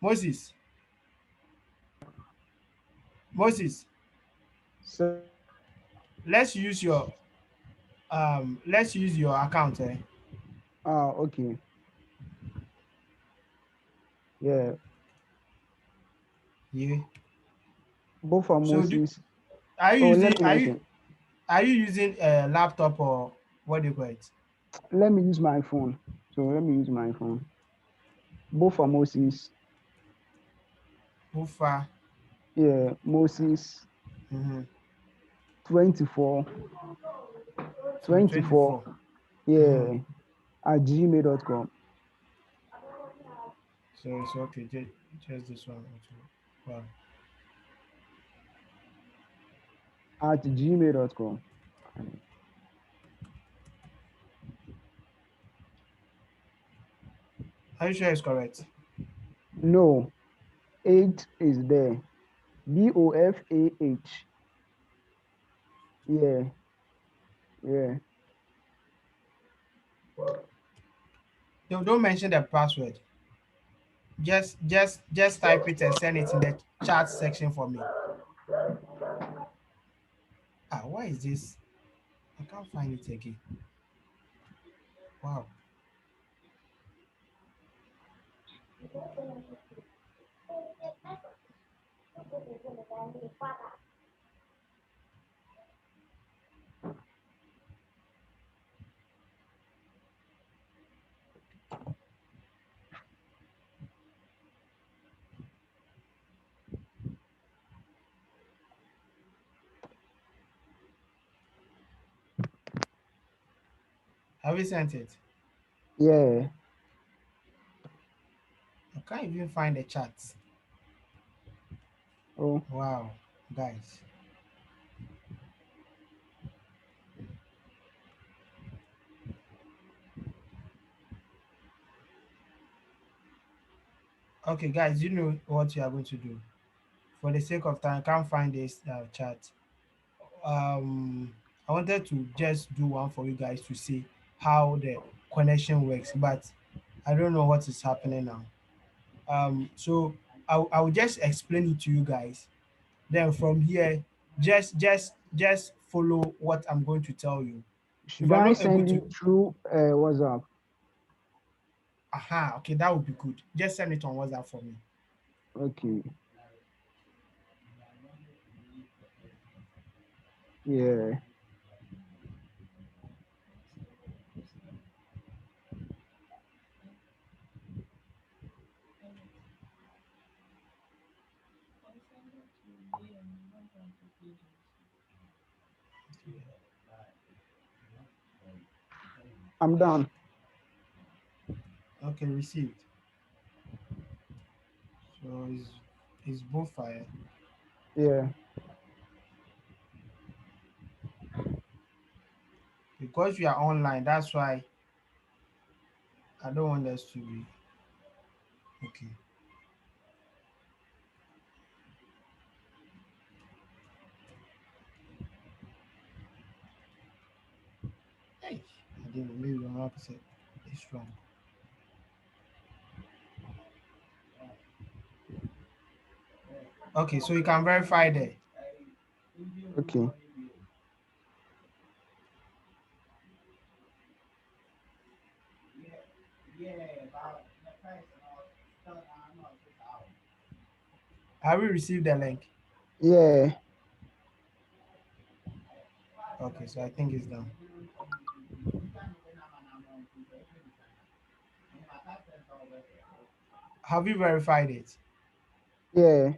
Moses, Moses, sir? let's use your account. Okay. Yeah. Yeah. Both for So Moses. are you Oh, using let me mention. are you using a laptop or what do you call it? Let me use my phone. So let me use my phone. Both for Moses. Ufa. Yeah, Moses Mm-hmm. 24 So 24. 24. Mm-hmm. Yeah, at gmail.com. So it's okay. Just this one. Wow. At gmail.com. Are you sure it's correct? No, 8 is there. BOFAH. Yeah, yeah. Don't mention the password. Just type it and send it in the chat section for me. Ah, why is this? I can't find it again. Wow. Have you sent it? Yeah. I can't even find the chat. Oh, Wow, guys. Okay, guys, you know what you are going to do. For the sake of time, I can't find this chat. I wanted to just do one for you guys to see how the connection works, but I don't know what is happening now. So I'll just explain it to you guys. Then from here, just follow what I'm going to tell you. If should I'm I not able send to, it through WhatsApp? aha, okay, that would be good. Just send it on WhatsApp for me. Okay. Yeah. I'm done. Okay, received. So it's both fire. Yeah. Because we are online, that's why I don't want us to be okay. Hey, I didn't know, maybe 100% it's wrong. Okay, so you can verify there. Okay. Have we received the link? Yeah. Okay, so I think it's done. Have you verified it? Yeah.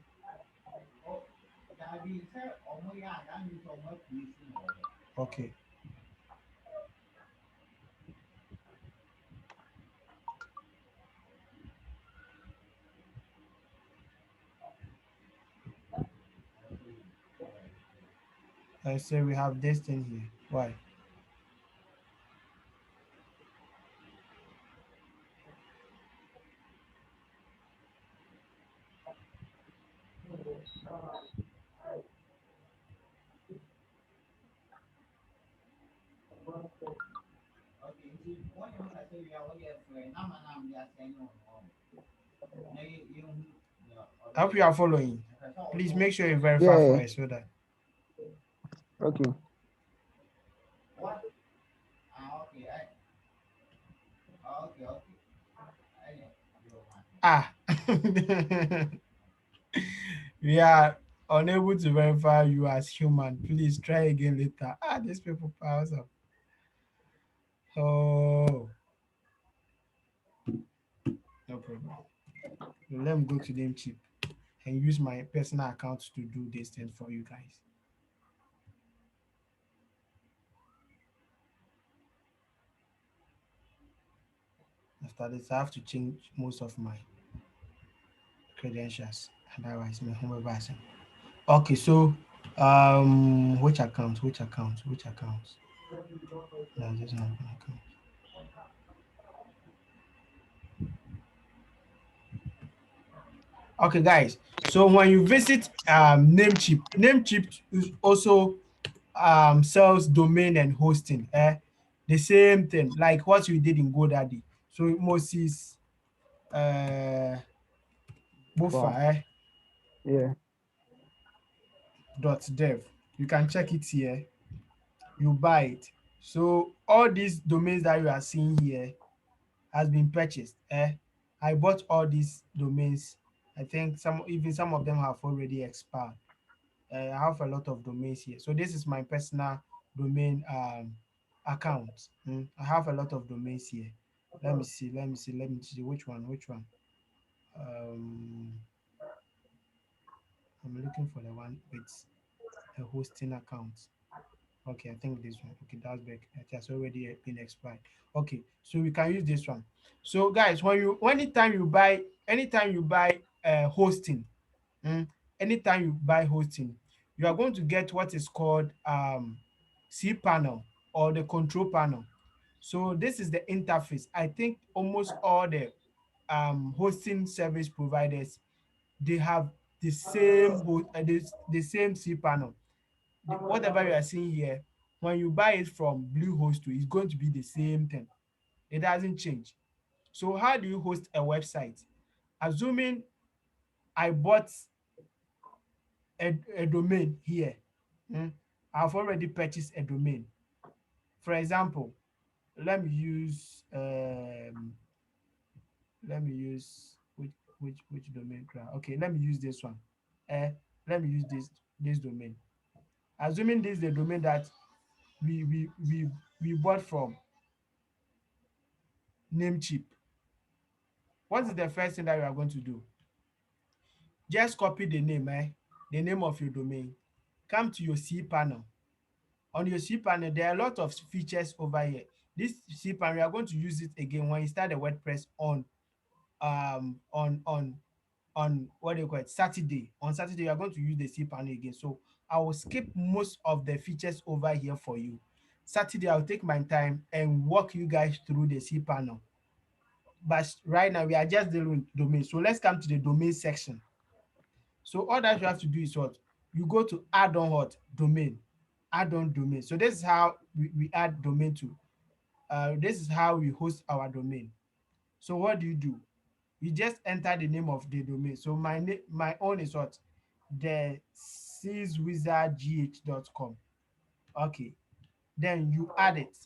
Okay. I say we have this thing here. Why? I hope you are following. Please make sure you verify for Yeah. us so that. Okay. Ah, we are unable to verify you as human. Please try again later. Ah, these people powers up. Oh, no problem. Let me go to them cheap and use my personal account to do this thing for you guys. After this, I have to change most of my credentials. Otherwise, my home version. Okay, so which account? Which account? Which account? No, this one account. Okay, guys. So when you visit Namecheap, Namecheap is also sells domain and hosting. The same thing, like what you did in GoDaddy. So Moses Bofa Wow. Yeah. dot dev. You can check it here. You buy it. So all these domains that you are seeing here has been purchased. I bought all these domains. I think some of them have already expired. I have a lot of domains here. So this is my personal domain account. I have a lot of domains here. Let me see which one. Um, I'm looking for the one with a hosting account. Okay, I think this one. Okay, that's back. It has already been expired. Okay, so we can use this one. So guys, anytime you buy hosting, mm, anytime you buy hosting, you are going to get what is called cPanel or the control panel. So this is the interface. I think almost all the hosting service providers, they have the same cPanel. Whatever you are seeing here, when you buy it from Bluehost, it's going to be the same thing. It doesn't change. So how do you host a website? Assuming I bought a domain here, I've already purchased a domain. For example, let me use let me use which domain crowd. Okay, let me use this one. Uh, let me use this domain. Assuming this is the domain that we we we we bought from Namecheap. What is the first thing that we are going to do? Just copy the name, the name of your domain, come to your cPanel. On your cPanel, there are a lot of features over here. This cPanel, we are going to use it again when you start the WordPress on what do you call it, Saturday. On Saturday, you are going to use the cPanel again. So I will skip most of the features over here for you. Saturday, I'll take my time and walk you guys through the cPanel. But right now, we are just dealing with domain. So let's come to the domain section. So all that you have to do is what? You go to add on what? Domain. Add on domain. So this is how we add domain to. This is how we host our domain. So what do? You just enter the name of the domain. So my own is what? The cswizardgh.com. Okay. Then you add it.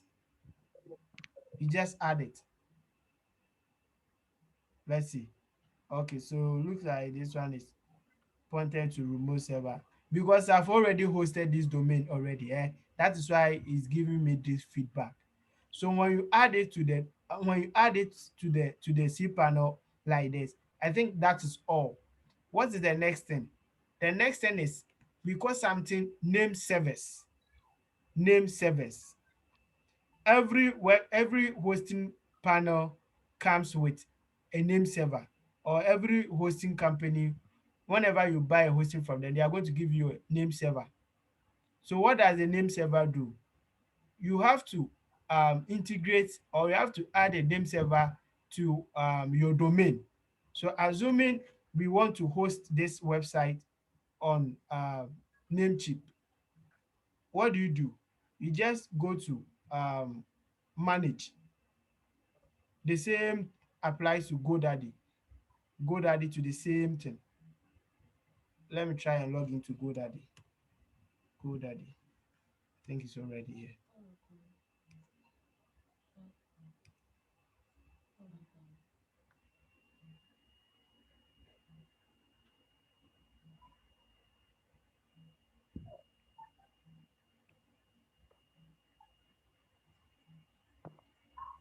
You just add it. Let's see. Okay, so looks like this one is pointed to remote server because I've already hosted this domain already. That is why it's giving me this feedback. So when you add it to the cPanel like this, I think that is all. What is the next thing? The next thing is because something name servers. Name servers. Every hosting panel comes with a name server, or every hosting company, whenever you buy a hosting from them, they are going to give you a name server. So what does the name server do? You have to integrate, or you have to add a name server to your domain. So assuming we want to host this website on Namecheap, what do? You just go to manage. The same applies to GoDaddy. GoDaddy to the same thing. Let me try and log into GoDaddy. GoDaddy. I think it's already here.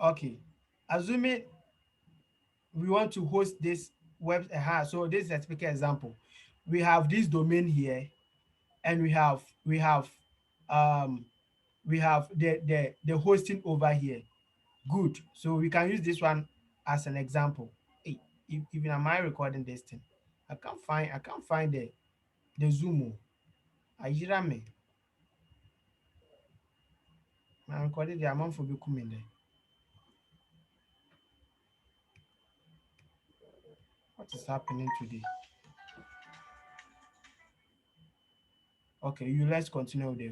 Okay. Assuming we want to host this web, so this is a typical example. We have this domain here, and um we have the hosting over here. Good. So we can use this one as an example. Hey, even am I recording this thing? I can't find the Zoom. Ayira me. I recorded the amount for becoming there. What is happening today? Okay, let's continue with the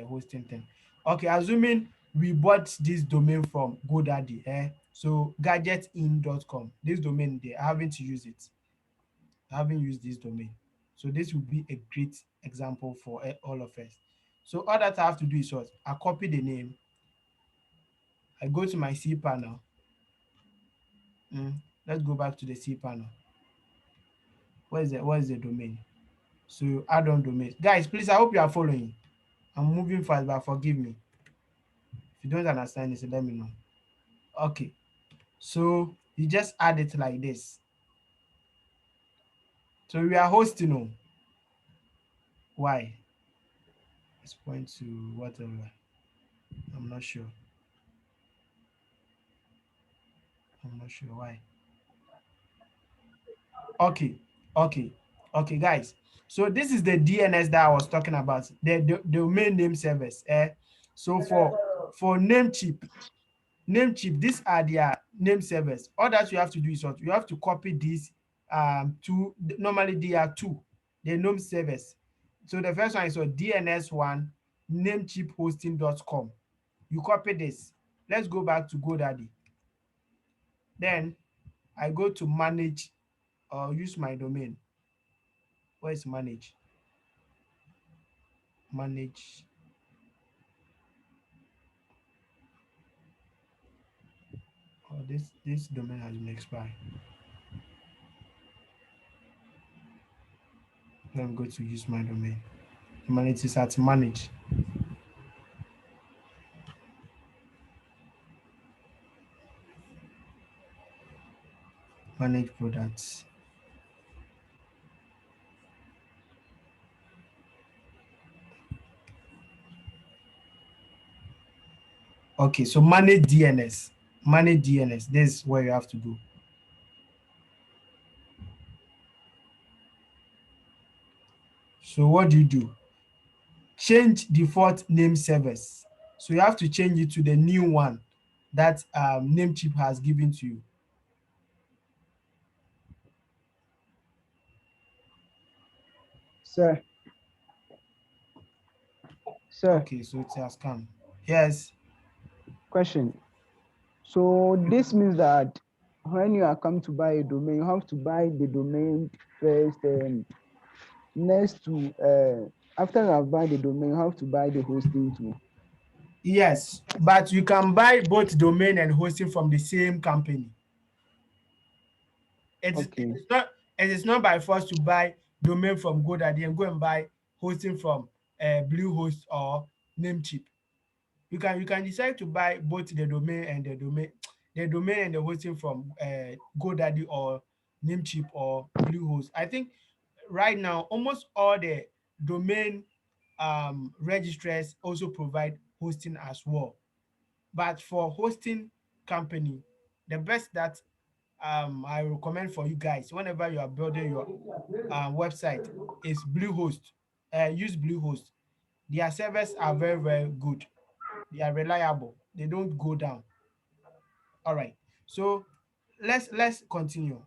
hosting thing. Okay, assuming we bought this domain from GoDaddy, so gadgetin.com. This domain, they haven't used it. I haven't used this domain. So this will be a great example for all of us. So all that I have to do is what? I copy the name. I go to my cPanel. Let's go back to the cPanel. What is the domain? So add on domain. Guys, please, I hope you are following. I'm moving fast, but forgive me. If you don't understand this, let me know. Okay. So you just add it like this. So we are hosting. Oh. Why? Let's point to whatever. I'm not sure. I'm not sure why. Okay, guys. So this is the DNS that I was talking about, the domain name service. So for Namecheap, these are their name servers. All that you have to do is what? You have to copy these two. Normally there are two, the name servers. So the first one is what? DNS1 namecheaphosting.com. You copy this. Let's go back to GoDaddy. Then I go to manage or use my domain. Where is manage? Manage. Oh, this domain has been expired. Let me go to use my domain. Manage is at manage. Manage products. Okay, so manage DNS. Manage DNS. This is where you have to go. So what do? Change default name servers. So you have to change it to the new one that Namecheap has given to you. Sir, sir, Okay, so it has come. Yes. question. So this means that when you are come to buy a domain, you have to buy the domain first, and next to after you have buy the domain, you have to buy the hosting too. Yes, but you can buy both domain and hosting from the same company. It Okay. is not, it is not by force to buy domain from GoDaddy and go and buy hosting from Bluehost or Namecheap. You can decide to buy both the domain and the domain and the hosting from GoDaddy or Namecheap or Bluehost. I think right now almost all the domain registrars also provide hosting as well. But for hosting company, the best that I recommend for you guys whenever you are building your website is Bluehost. Use Bluehost. Their servers are very, very good. They are reliable. They don't go down. All right. So let's continue.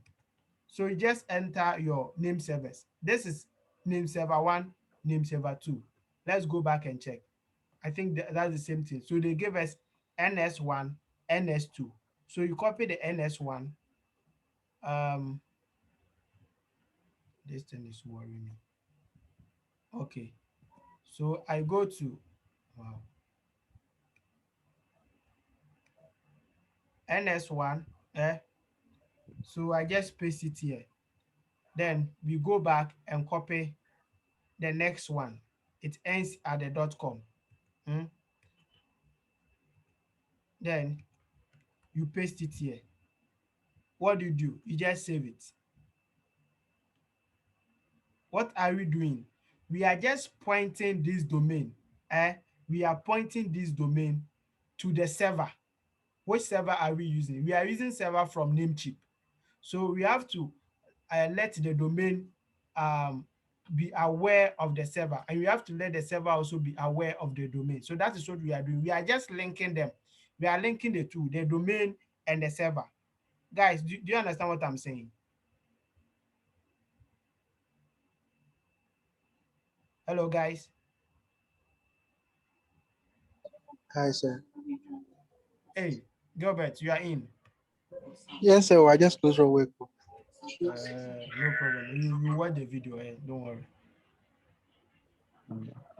So you just enter your name servers. This is name server one, name server two. Let's go back and check. I think that's the same thing. So they gave us NS1, NS2. So you copy the NS1. Um, this thing is worrying me. Okay. So I go to wow, NS1. So I just paste it here. Then we go back and copy the next one. It ends at the .com. Mm? Then you paste it here. What do? You just save it. What are we doing? We are just pointing this domain. We are pointing this domain to the server. Which server are we using? We are using server from Namecheap. So we have to let the domain be aware of the server, and we have to let the server also be aware of the domain. So that is what we are doing. We are just linking them. We are linking the two, the domain and the server. Guys, do you understand what I'm saying? Hello, guys. Hi, sir. Hey, Gilbert, you are in. Yes, sir. I just close your work. No problem. You watch the video. Don't worry.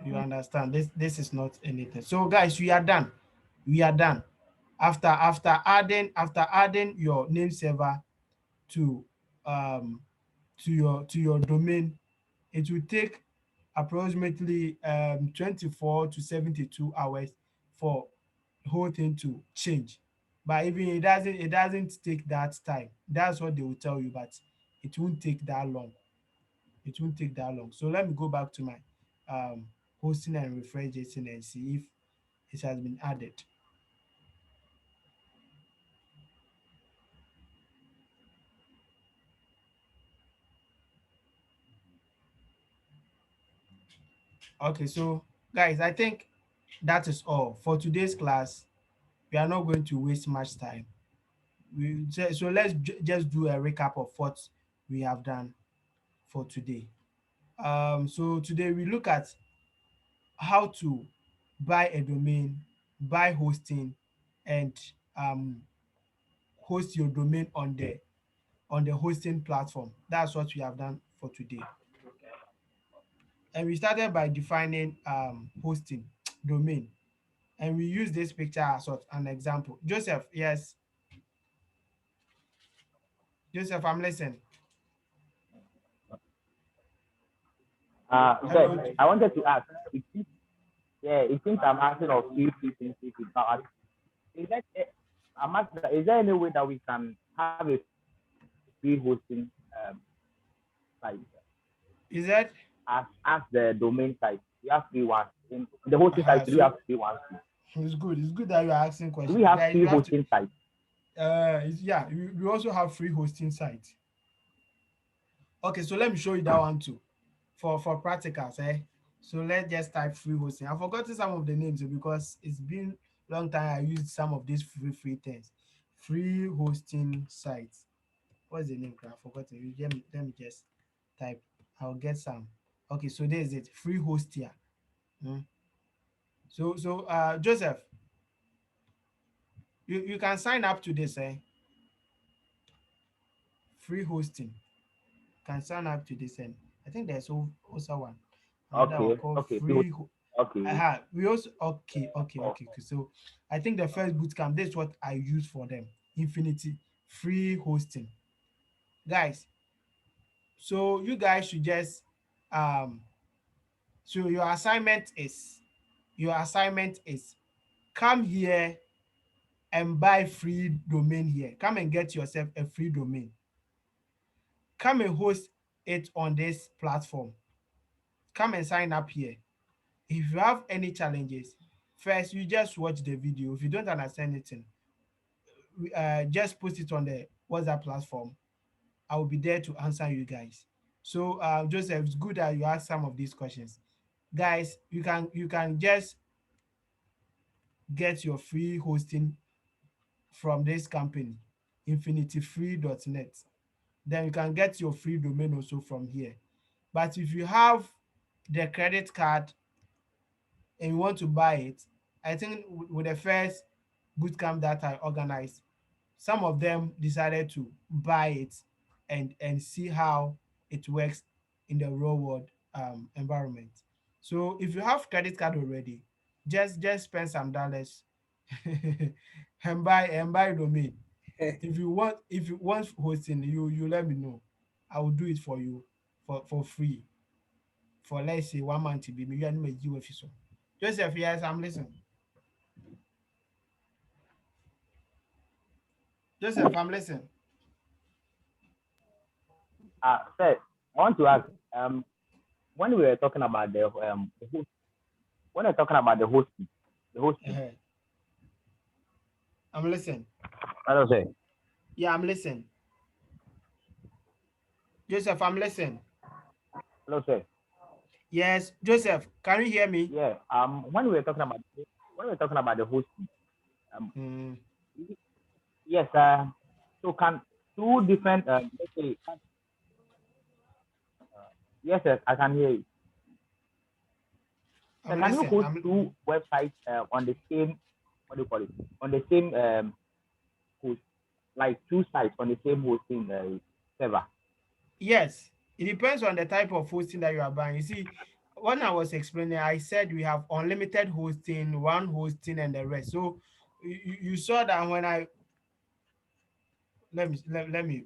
You understand. This is not anything. So, guys, we are done. We are done. After adding your name server to um to your domain, it will take approximately 24 to 72 hours for the whole thing to change. But even it doesn't take that time. That's what they will tell you, but it won't take that long. It won't take that long. So let me go back to my um hosting and refresh this thing and see if it has been added. Okay, so guys, I think that is all for today's class. We are not going to waste much time. So let's just do a recap of what we have done for today. So today we look at how to buy a domain, buy hosting, and um, host your domain on the hosting platform. That's what we have done for today. And we started by defining hosting domain, and we use this picture as an example. Joseph, yes. Joseph, I'm listening. But Hello. I wanted to ask, it seems I'm asking of few things if it's not is that I'm asking, is there any way that we can have a free hosting site Is that as the domain site? We have free ones. In the hosting site, do you so have free ones too? It's good. It's good that you are asking Do we questions, have guys. free You have to. hosting sites? Yeah. We also have free hosting sites. Okay, so let me show you that one too. For practicals, eh? So let's just type free hosting. I've forgotten some of the names because it's been long time I used some of these free things. Free hosting sites. What's the name? I forgot it. Let me just type. I'll get some. Okay, so there's it. Free host here. Hmm. So Joseph, you can sign up to this, eh? Free hosting. You can sign up to this, and I think there's also one. Another one Okay, called okay, free free. okay, We also okay. So I think the first bootcamp, this is what I use for them. Infinity free hosting. Guys, so you guys should just um so your assignment is come here and buy free domain here. Come and get yourself a free domain. Come and host it on this platform. Come and sign up here. If you have any challenges, first you just watch the video. If you don't understand anything, just post it on the WhatsApp platform. I will be there to answer you guys. So Joseph, it's good that you ask some of these questions. Guys, you can just get your free hosting from this company, infinityfree.net. Then you can get your free domain also from here. But if you have the credit card and you want to buy it, I think with the first bootcamp that I organized, some of them decided to buy it and see how it works in the real world environment. So if you have credit card already, just spend some dollars and buy domain. If you want hosting, you let me know. I will do it for you for free for let's say 1 month. Be me you may give so. Joseph, yes, I'm listening. Joseph, I'm listening. Sir, I want to ask, when we were talking about when we're talking about the hosting, Uh-huh. I'm listening. hello, sir. Yeah, I'm listening. Joseph, I'm listening. Hello, sir. Yes, Joseph, can you hear me? Yeah. When we're talking about the hosting, um, Mm, yes. So can two different, let's say, yes, sir, I can hear you. So I'm can you listening. host two websites on the same, what do you call it, on the same host, like two sites on the same hosting server? Yes, it depends on the type of hosting that you are buying. You see, when I was explaining, I said we have unlimited hosting, one hosting, and the rest. So you saw that when I let me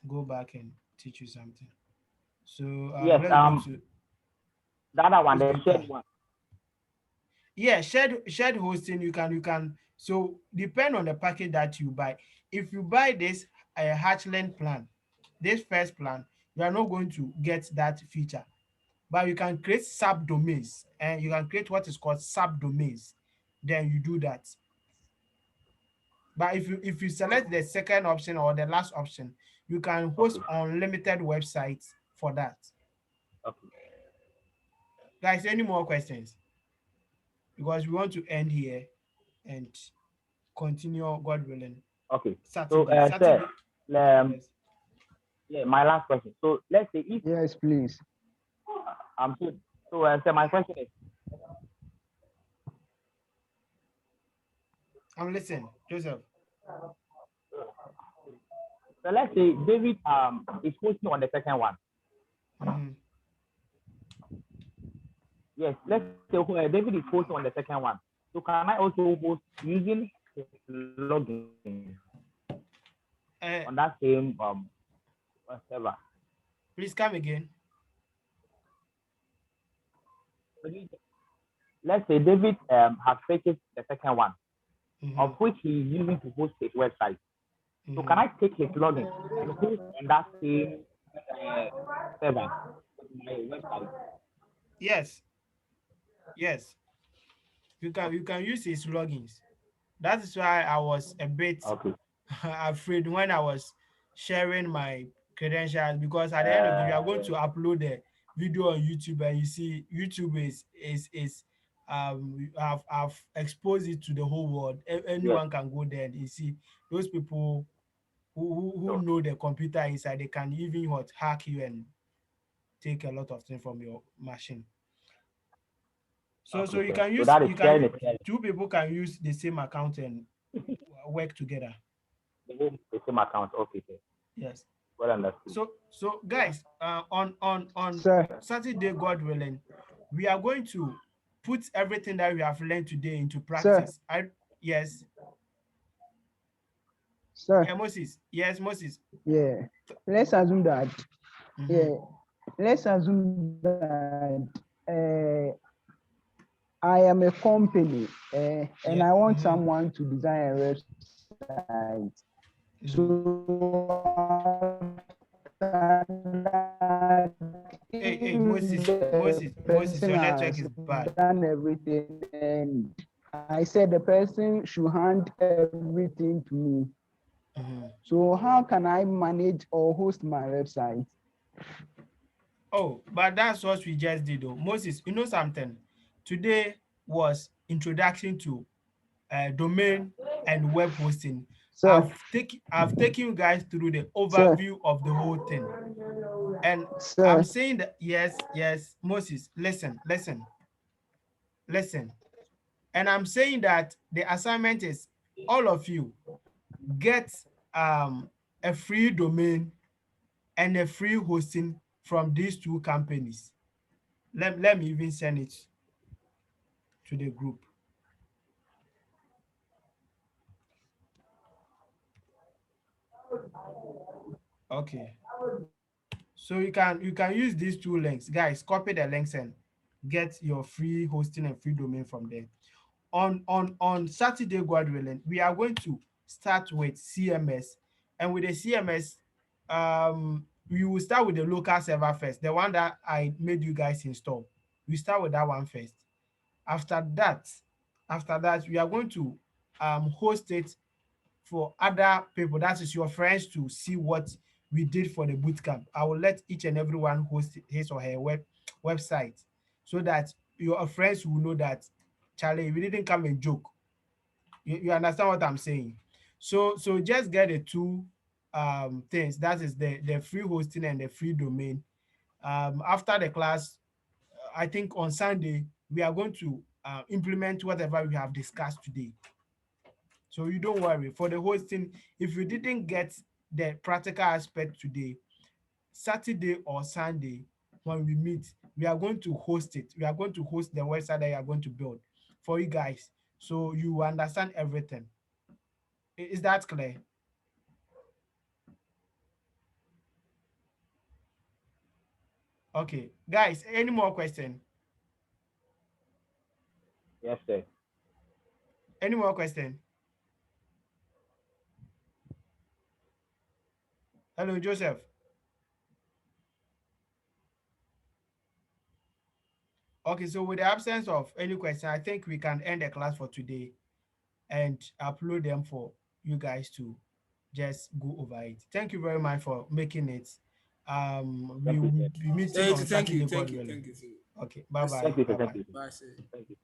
go back and teach you something. So Yes. let's go to The other one, host the data. shared one. Yeah, shared hosting. You can so depend on the package that you buy. If you buy this Hatchland plan, this first plan, you are not going to get that feature. But you can create subdomains and you can create what is called subdomains. Then you do that. But if you select the second option or the last option, you can host Okay. unlimited websites for that. Okay. Guys, any more questions? Because we want to end here and continue, God willing, Okay. So, Saturday. sir, Saturday. um, Yes. yeah, my last question. So let's say if Yes, please. I'm sir, my question is, I'm listening, Joseph. so let's say David is hosting on the second one. Mhm. Yes, let's say David is hosting on the second one. So can I also host using his login on Uh, that same server? please come again. Let's say David has purchased the second one, of Mhm. which he is using to host his website. So can Mhm. I take his login and host on that same uh, server, my website? Yes. Yes. You can use his logins. That is why I was a bit Okay. afraid when I was sharing my credentials, because at the end of the day, we are Uh, going to upload the video on YouTube, and you see YouTube is I've exposed it to the whole world. yes. Anyone can go there and you see those people who So, know the computer inside. They can even what hack you and take a lot of things from your machine. So okay, you sir. can So use that is sharing is sharing. two people can use the same account and work together. The same account. Okay, sir. Yes. Well understood. So guys, on Sir, Saturday, God willing, we are going to put everything that we have learned today into sir, practice. Yes, sir. Moses. Yes, Moses. Yeah. Let's assume that. Mm-hmm. Yeah. Let's assume that I am a company and Yeah. I want Mm-hmm. someone to design a website. Mm-hmm. So that Hey, if Moses, person your network has is bad. done everything and I said the person should hand everything to me. Mm-hmm. So how can I manage or host my website? Oh, but that's what we just did, though. Moses, you know something? Today was introduction to domain and web hosting. Sir, I've taken you guys through the sir, overview of the whole thing, and I'm sir, saying that yes, Moses, listen, and I'm saying that the assignment is all of you get a free domain and a free hosting from these two companies. Let me even send it to the group. Okay. So you can use these two links. Guys, copy the links and get your free hosting and free domain from there. On Saturday, God willing, we are going to start with CMS. And with the CMS, we will start with the local server first, the one that I made you guys install. We start with that one first. After that, we are going to host it for other people, that is your friends, to see what we did for the bootcamp. I will let each and everyone host his or her website, so that your friends will know that, Charlie, we didn't come and joke. You understand what I'm saying? So just get the two things, that is the free hosting and the free domain. After the class, I think on Sunday we are going to implement whatever we have discussed today. So you don't worry for the hosting. If you didn't get the practical aspect today, Saturday or Sunday, when we meet, we are going to host it. We are going to host the website that you are going to build for you guys, so you understand everything. Is that clear? Okay, guys, any more question? Yes, sir. Any more question? Hello, Joseph. Okay, so with the absence of any question, I think we can end the class for today and upload them for you guys to just go over it. Thank you very much for making it. We Thank you, will sir. be meeting Thank on you, thank you, Saturday, thank God you, willing. thank you. Okay, bye Yes, bye. Thank you, sir. Bye Thank bye. you. bye, sir. Thank you.